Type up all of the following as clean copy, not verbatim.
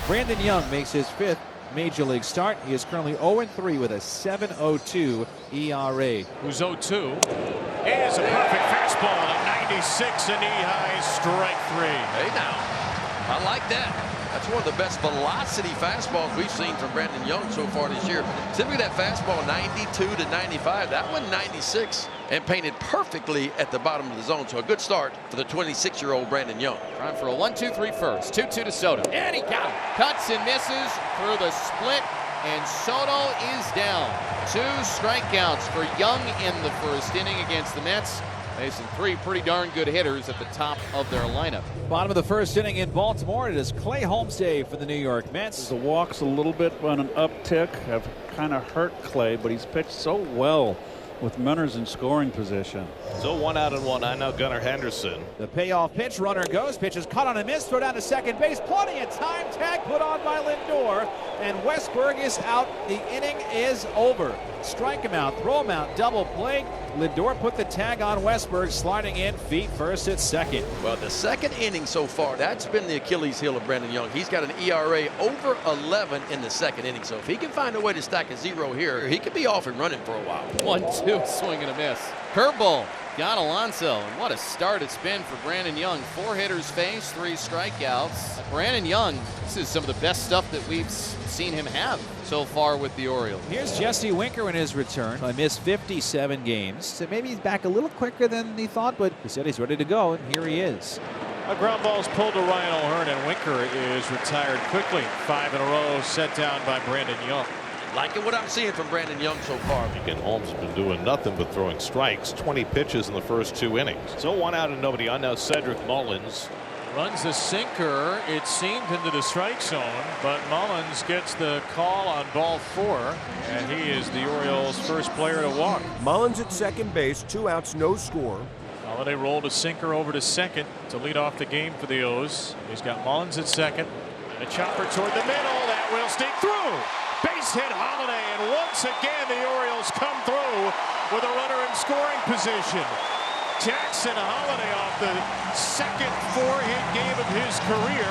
Brandon Young makes his 5th Major League start. He is currently 0-3 with a 7.02 ERA. Who's 0-2. Is a perfect fastball at 96, a knee-high strike 3. Hey now, I like that. That's one of the best velocity fastballs we've seen from Brandon Young so far this year. Typically that fastball 92 to 95. That one 96 and painted perfectly at the bottom of the zone. So a good start for the 26-year-old Brandon Young. Trying for a 1-2-3 first. 2-2 to Soto. And he got him. Cuts and misses through the split. And Soto is down. 2 strikeouts for Young in the first inning against the Mets. Facing 3 pretty darn good hitters at the top of their lineup. Bottom of the first inning in Baltimore. It is Clay Holmes' day for the New York Mets. The walks a little bit on an uptick have kind of hurt Clay, but he's pitched so well with runners in scoring position. So 1 out and 1. I know Gunnar Henderson. The payoff pitch, runner goes, pitch is caught on a miss, throw down to second base, plenty of time, tag put on by Lindor, and Westburg is out. The inning is over. Strike him out, throw him out, double play. Lindor put the tag on Westburg, sliding in, feet first at second. Well, the second inning so far, that's been the Achilles heel of Brandon Young. He's got an ERA over 11 in the second inning. So if he can find a way to stack a 0 here, he could be off and running for a while. 1-2, swing and a miss. Curveball, got Alonso, and what a start it's been for Brandon Young. 4 hitters faced, 3 strikeouts. Brandon Young, this is some of the best stuff that we've seen him have so far with the Orioles. Here's Jesse Winker in his return. I missed 57 games. So maybe he's back a little quicker than he thought, but he said he's ready to go, and here he is. A ground ball's pulled to Ryan O'Hearn, and Winker is retired quickly. 5 in a row set down by Brandon Young. Liking what I'm seeing from Brandon Young so far. Again, Holmes has been doing nothing but throwing strikes. 20 pitches in the first 2 innings. So 1 out and nobody on. Now Cedric Mullins. Runs the sinker, it seemed, into the strike zone, but Mullins gets the call on ball 4, and he is the Orioles' first player to walk. Mullins at second base, 2 outs, no score. Holiday rolled a sinker over to second to lead off the game for the O's. He's got Mullins at second. A chopper toward the middle, that will sneak through. Base hit Holiday, and once again the Orioles come through with a runner in scoring position. Jackson Holiday, off the second 4-hit game of his career,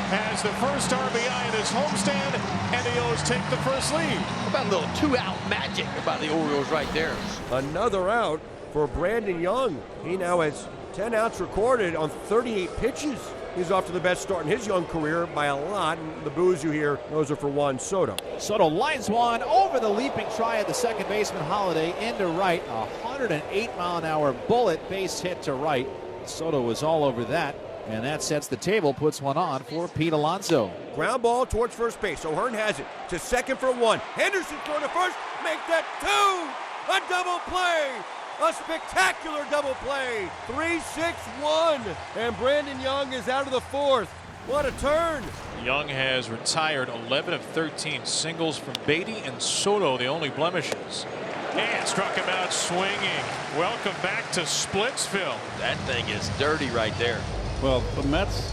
has the first RBI in his homestand, and the O's take the first lead. How about a little 2-out magic about the Orioles right there? Another out for Brandon Young. He now has 10 outs recorded on 38 pitches. He's off to the best start in his young career by a lot, and the boos you hear, those are for Juan Soto. Soto lines one over the leaping try of the second baseman Holiday into right. A 108-mile-an-hour bullet base hit to right. Soto was all over that, and that sets the table, puts one on for Pete Alonso. Ground ball towards first base. O'Hearn has it to second for 1. Henderson throwing to first, make that 2. A double play. A spectacular double play. 3-6-1. And Brandon Young is out of the 4th. What a turn. Young has retired 11 of 13 singles from Beatty and Soto, the only blemishes. And struck him out swinging. Welcome back to Splitsville. That thing is dirty right there. Well, the Mets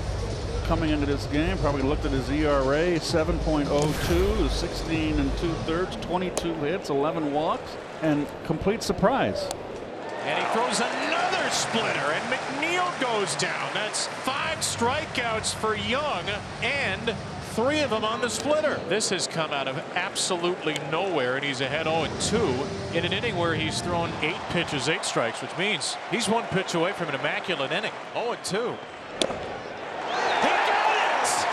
coming into this game probably looked at his ERA, 7.02, 16 2/3, 22 hits, 11 walks, and complete surprise. And he throws another splitter, and McNeil goes down. That's 5 strikeouts for Young, and 3 of them on the splitter. This has come out of absolutely nowhere, and he's ahead 0-2 in an inning where he's thrown 8 pitches, 8 strikes, which means he's 1 pitch away from an immaculate inning. 0-2. He got it!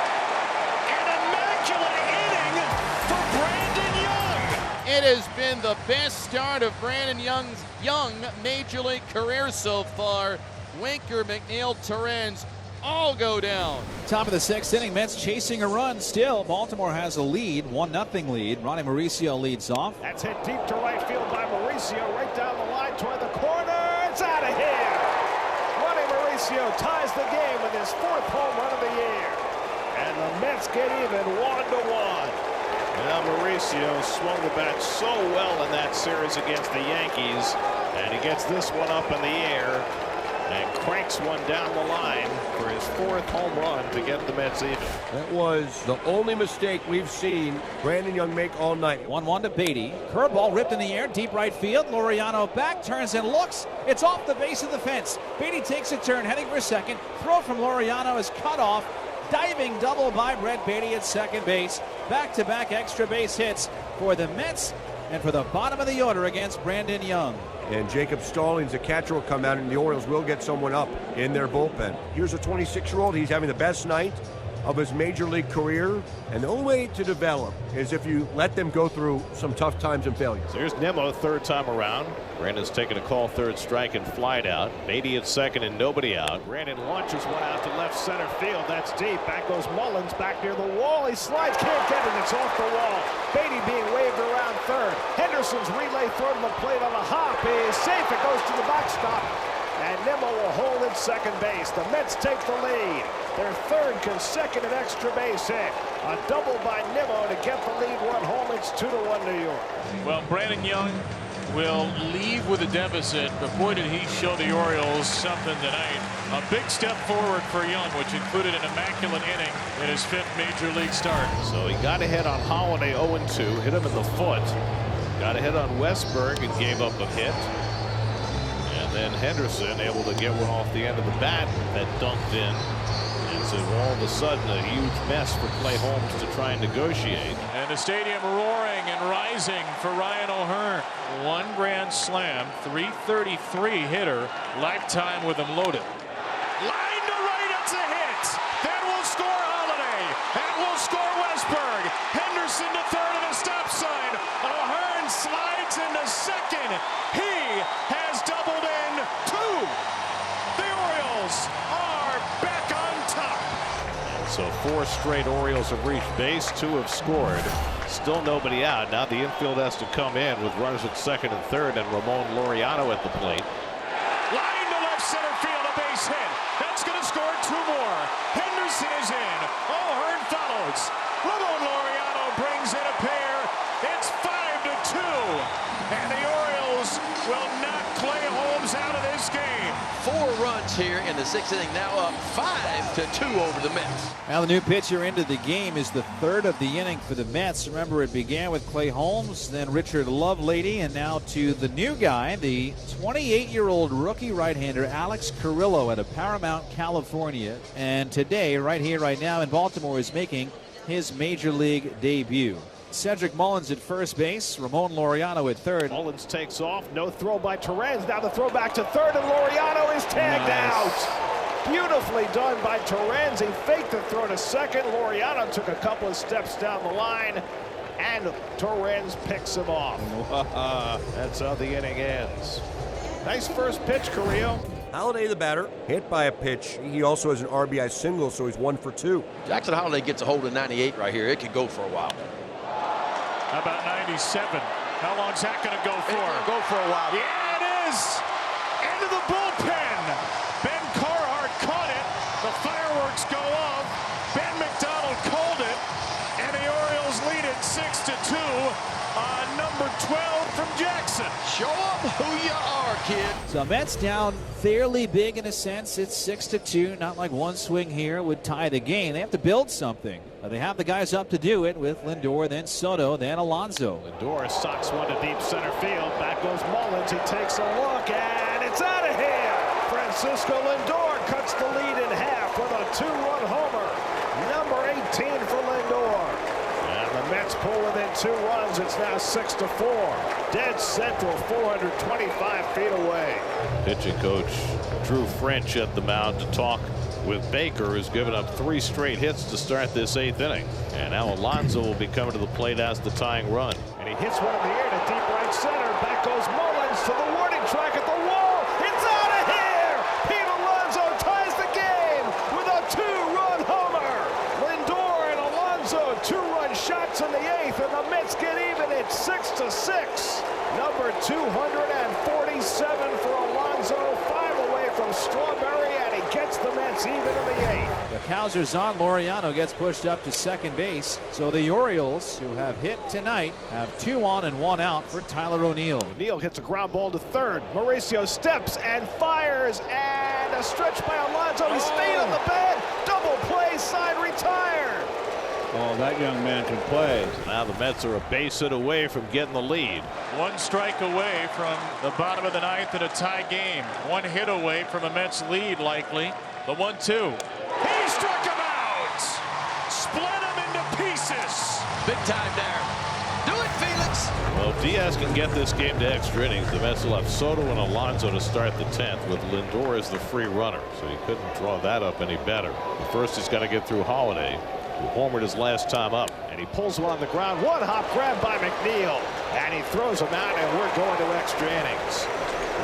An immaculate inning for Brandon Young. It has been the best start of Brandon Young's young Major League career so far. Winker, McNeil, Torrens all go down. Top of the 6th inning, Mets chasing a run still. Baltimore has a lead, 1-0 lead. Ronnie Mauricio leads off. That's hit deep to right field by Mauricio, right down the line toward the corner. It's out of here. Ronnie Mauricio ties the game with his 4th home run of the year. And the Mets get even 1-1. Now Mauricio swung the bat so well in that series against the Yankees, and he gets this one up in the air and cranks one down the line for his 4th home run to get the Mets even. That was the only mistake we've seen Brandon Young make all night. 1-1 to Beatty. Curveball ripped in the air, deep right field. Laureano back, turns and looks. It's off the base of the fence. Beatty takes a turn, heading for second. Throw from Laureano is cut off. diving double by Brett Beatty at second base. Back-to-back extra base hits for the Mets and for the bottom of the order against Brandon Young. And Jacob Stallings, the catcher, will come out, and the Orioles will get someone up in their bullpen. Here's a 26-year-old. He's having the best night of his major league career, and the only way to develop is if you let them go through some tough times and failures. So here's Nimmo, third time around. Brandon's taking a call, third strike, and flied out. Beatty at second and nobody out. Brandon launches one out to left center field. That's deep. Back goes Mullins, back near the wall. He slides, can't get it. It's off the wall. Beatty being waved around third. Henderson's relay throw to the plate on the hop is safe. It goes to the backstop. And Nimmo will hold at second base. The Mets take the lead. Their third consecutive extra base hit. A double by Nimmo to get the lead one home. It's 2-1 New York. Well, Brandon Young will leave with a deficit, but boy did he show the Orioles something tonight. A big step forward for Young, which included an immaculate inning in his 5th major league start. So he got ahead on Holiday 0-2, hit him in the foot. Got ahead on Westberg and gave up a hit. And then Henderson able to get one off the end of the bat that dunked in. And so all of a sudden a huge mess for Clay Holmes to try and negotiate. And the stadium roaring and rising for Ryan O'Hearn. 1 grand slam, 333 hitter, lifetime with him loaded. Line to right, it's a hit. That will score Holiday. That will score Westberg. Henderson to third at a stop sign. O'Hearn slides into second. He has doubled in 2. The Orioles are back on top. So 4 straight Orioles have reached base, 2 have scored. Still nobody out. Now the infield has to come in with runners at second and third and Ramon Laureano at the plate. Line to left center field, a base hit. That's going to score 2 more. Henderson is in. O'Hearn follows. Ramon Laureano brings in a pair. It's 5-2. And the Orioles will knock Clay Holmes out of this game. 4 runs here in the 6th inning, now up 5-2 over the Mets. Now the new pitcher into the game is the 3rd of the inning for the Mets. Remember, it began with Clay Holmes, then Richard Lovelady, and now to the new guy, the 28-year-old rookie right-hander Alex Carrillo out of Paramount, California. And today, right here, right now in Baltimore, is making his major league debut. Cedric Mullins at first base, Ramon Laureano at third. Mullins takes off, no throw by Torrens. Now the throw back to third, and Laureano is tagged out. Beautifully done by Torrens. He faked the throw to second. Laureano took a couple of steps down the line, and Torrens picks him off. That's how the inning ends. Nice first pitch, Carrillo. Holiday, the batter, hit by a pitch. He also has an RBI single, so he's 1 for 2. Jackson Holiday gets a hold of 98 right here. It could go for a while. How about 97? How long's that going to go for? It'll go for a while. Yeah, it is. Into the bullpen. Ben Carhart caught it. The fireworks go off. Ben McDonald called it. And the Orioles lead it 6-2 on number 12 from Jackson. Show them who you are, kid. So Mets down fairly big in a sense. It's 6-2. Not like one swing here would tie the game. They have to build something. They have the guys up to do it with Lindor, then Soto, then Alonso. Lindor socks one to deep center field. Back goes Mullins. He takes a look, and it's out of here. Francisco Lindor cuts the lead in half with a 2-run homer. Number 18 for Lindor. And the Mets pull within 2 runs. It's now 6-4. Dead central, 425 feet away. Pitching coach Drew French at the mound to talk with Baker, who's given up 3 straight hits to start this 8th inning. And now Alonso will be coming to the plate as the tying run. And he hits one in the air to deep right center. Back goes Mullins to the warning track at the wall. It's out of here! Pete Alonso ties the game with a 2-run homer. Lindor and Alonso, 2-run shots in the 8th, and the Mets get even at 6-6. Number 247 for Alonso, 5 away from Strawberry, and he gets the Mets even in the 8th. The Cowser's on. Laureano gets pushed up to second base. So the Orioles, who have hit tonight, have 2 on and 1 out for Tyler O'Neill. O'Neill hits a ground ball to third. Mauricio steps and fires, and a stretch by Alonso. He stayed on the bed. Double play, side retired. Oh, that young man can play. Now the Mets are a base hit away from getting the lead. 1 strike away from the bottom of the 9th in a tie game. 1 hit away from a Mets lead, likely. The 1-2. He struck him out! If Diaz can get this game to extra innings, the Mets will have Soto and Alonso to start the 10th with Lindor as the free runner. So he couldn't draw that up any better. But first he's got to get through Holiday, who homered his last time up. And he pulls one on the ground. One hop grab by McNeil. And he throws him out, and we're going to extra innings.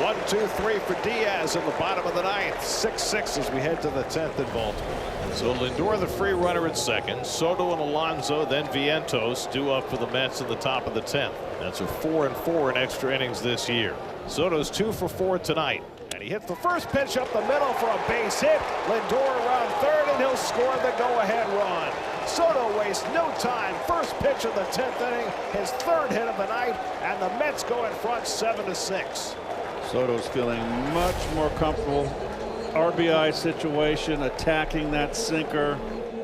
1, 2, 3 for Diaz in the bottom of the 9th. 6-6 as we head to the 10th in Baltimore. So Lindor the free runner at second. Soto and Alonso, then Vientos due up for the Mets in the top of the 10th. That's a 4-4 in extra innings this year. Soto's 2 for 4 tonight. And he hits the first pitch up the middle for a base hit. Lindor around third, and he'll score the go-ahead run. Soto wastes no time. First pitch of the 10th inning, his 3rd hit of the night, and the Mets go in front 7-6. Soto's feeling much more comfortable. RBI situation, attacking that sinker.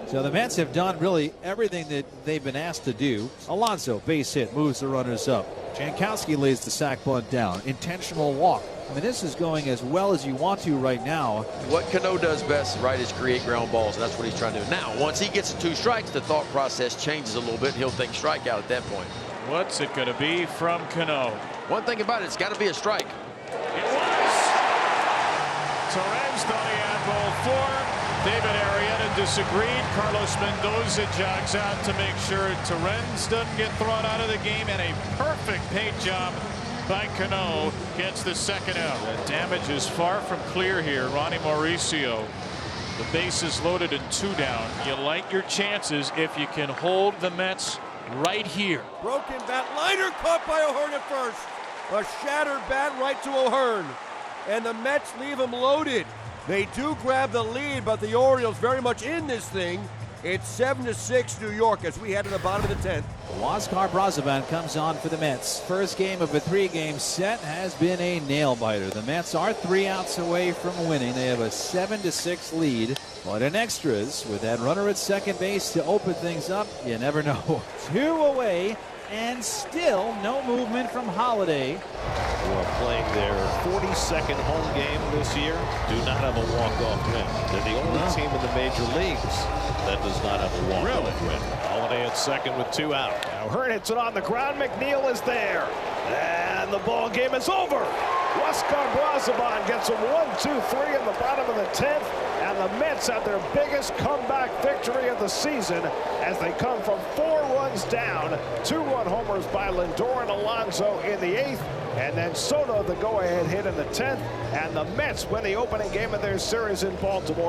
So the Mets have done really everything that they've been asked to do. Alonso, base hit, moves the runners up. Jankowski lays the sac bunt down. Intentional walk. I mean, this is going as well as you want to right now. What Cano does best, right, is create ground balls, and that's what he's trying to do. Now, once he gets to 2 strikes, the thought process changes a little bit. He'll think strikeout at that point. What's it going to be from Cano? One thing about it, it's got to be a strike. It was. Torres thought he had ball 4. David Arrieta disagreed. Carlos Mendoza jogs out to make sure Torres doesn't get thrown out of the game, and a perfect paint job by Cano gets the 2nd out. The damage is far from clear here. Ronnie Mauricio, the bases loaded and 2 down. You like your chances if you can hold the Mets right here. Broken bat, liner caught by O'Hearn at first. A shattered bat right to O'Hearn. And the Mets leave him loaded. They do grab the lead, but the Orioles very much in this thing. It's 7-6 New York as we head to the bottom of the 10th. Huáscar Brazoban comes on for the Mets. First game of a 3-game set has been a nail-biter. The Mets are 3 outs away from winning. They have a 7-6 lead. But in extras, with that runner at second base to open things up, you never know. 2 away, and still no movement from Holiday. Who are playing their 42nd home game this year, do not have a walk-off win. They're the only team in the major leagues that does not have a walk-off win. Holiday at second with 2 out. Now Hearn hits it on the ground. McNeil is there. And the ball game is over. Huáscar Brazoban gets a 1-2-3 in the bottom of the 10th. And the Mets have their biggest comeback victory of the season as they come from 4 runs down. 2-run homers by Lindor and Alonso in the 8th. And then Soto the go-ahead hit in the 10th. And the Mets win the opening game of their series in Baltimore.